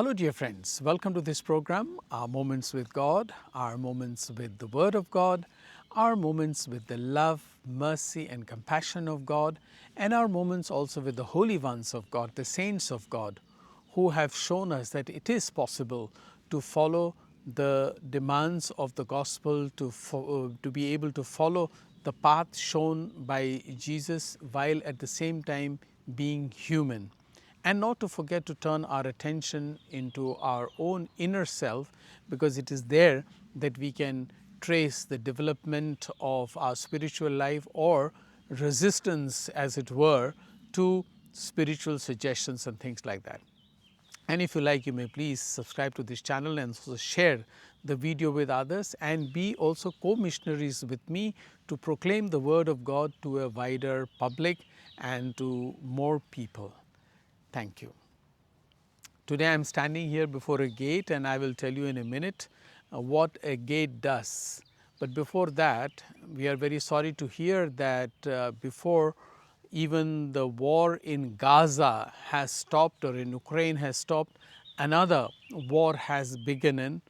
Hello dear friends, welcome to this program, our moments with God, our moments with the Word of God, our moments with the love, mercy and compassion of God, and our moments also with the holy ones of God, the saints of God, who have shown us that it is possible to follow the demands of the gospel, to be able to follow the path shown by Jesus while at the same time being human. And not to forget to turn our attention into our own inner self, because it is there that we can trace the development of our spiritual life or resistance, as it were, to spiritual suggestions and things like that. And if you like, you may please subscribe to this channel and also share the video with others, and be also co-missionaries with me to proclaim the word of God to a wider public and to more people. Thank you. Today I am standing here before a gate, and I will tell you in a minute what a gate does. But before that, we are very sorry to hear that before even the war in Gaza has stopped, or in Ukraine has stopped, another war has begun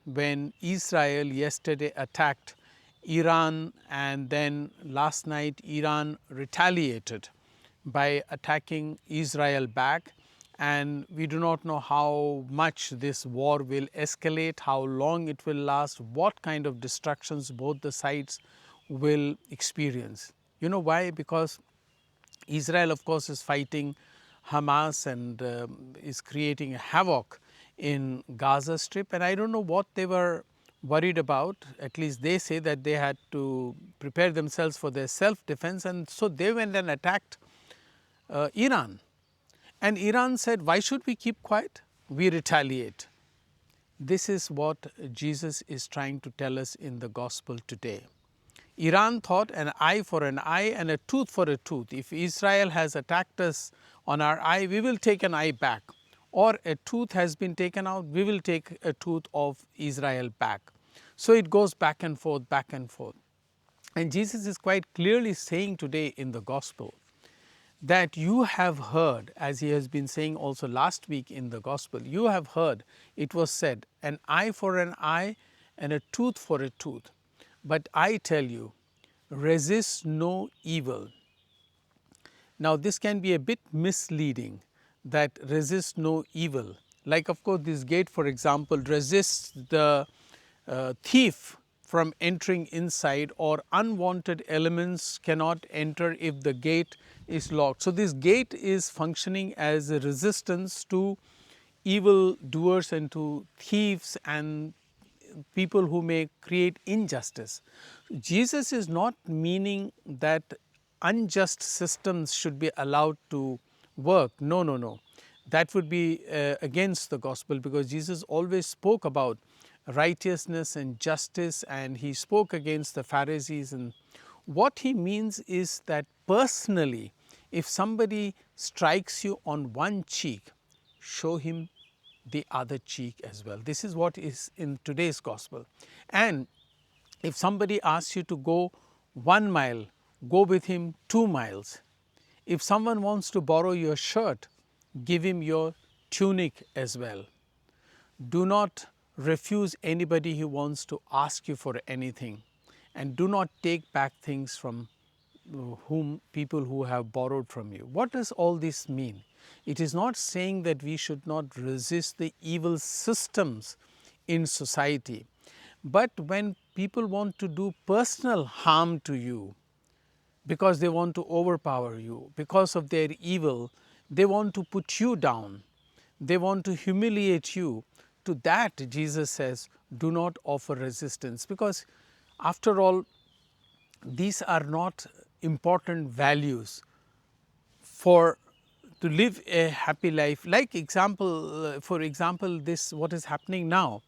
when Israel yesterday attacked Iran, and then last night Iran retaliated by attacking Israel back. And we do not know how much this war will escalate, how long it will last, what kind of destructions both the sides will experience. You know why? Because Israel, of course, is fighting Hamas and is creating havoc in Gaza Strip, and I don't know what they were worried about. At least they say that they had to prepare themselves for their self-defense, and so they went and attacked Iran. And Iran said, why should we keep quiet? We retaliate. This is what Jesus is trying to tell us in the gospel today. Iran thought an eye for an eye and a tooth for a tooth. If Israel has attacked us on our eye, we will take an eye back. Or a tooth has been taken out, we will take a tooth of Israel back. So it goes back and forth, back and forth. And Jesus is quite clearly saying today in the gospel that you have heard, as he has been saying also last week in the gospel, you have heard it was said, an eye for an eye and a tooth for a tooth. But I tell you, resist no evil. Now this can be a bit misleading, that resist no evil. Like, of course, this gate, for example, resists the thief from entering inside, or unwanted elements cannot enter if the gate is locked. So this gate is functioning as a resistance to evil doers and to thieves and people who may create injustice. Jesus is not meaning that unjust systems should be allowed to work. No, no, no. That would be against the gospel, because Jesus always spoke about righteousness and justice, and he spoke against the Pharisees. And what he means is that personally, if somebody strikes you on one cheek, show him the other cheek as well. This is what is in today's gospel. And if somebody asks you to go 1 mile, go with him 2 miles. If someone wants to borrow your shirt, give him your tunic as well. Do not refuse anybody who wants to ask you for anything, and do not take back things from people who have borrowed from you. What does all this mean? It is not saying that we should not resist the evil systems in society, but when people want to do personal harm to you because they want to overpower you, because of their evil, they want to put you down, they want to humiliate you, to that Jesus says, do not offer resistance, because after all, these are not important values for to live a happy life. Like for example, this what is happening now.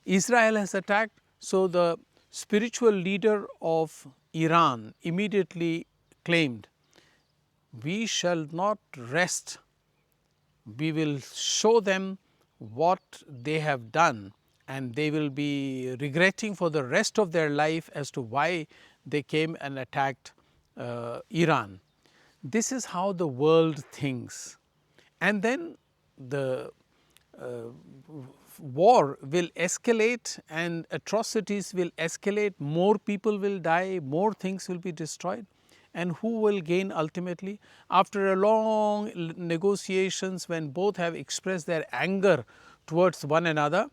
Israel has attacked, so the spiritual leader of Iran immediately claimed, we shall not rest. We will show them what they have done, and they will be regretting for the rest of their life as to why they came and attacked Iran. This is how the world thinks. And then the war will escalate and atrocities will escalate, more people will die, more things will be destroyed. And who will gain ultimately? After a long negotiations, when both have expressed their anger towards one another,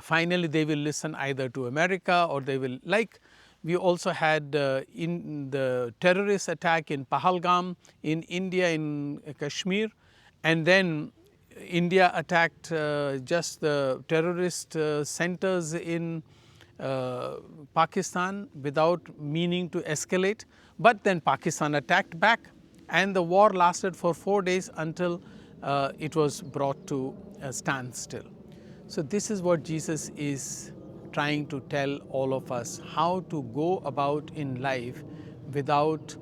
finally they will listen either to America, or they will, like we also had in the terrorist attack in Pahalgam in India, in Kashmir, and then India attacked just the terrorist centers in Pakistan without meaning to escalate, but then Pakistan attacked back, and the war lasted for 4 days until it was brought to a standstill. So this is what Jesus is trying to tell all of us, how to go about in life without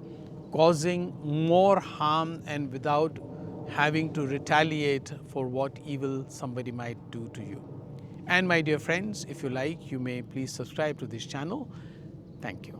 causing more harm and without having to retaliate for what evil somebody might do to you. And my dear friends, if you like, you may please subscribe to this channel. Thank you.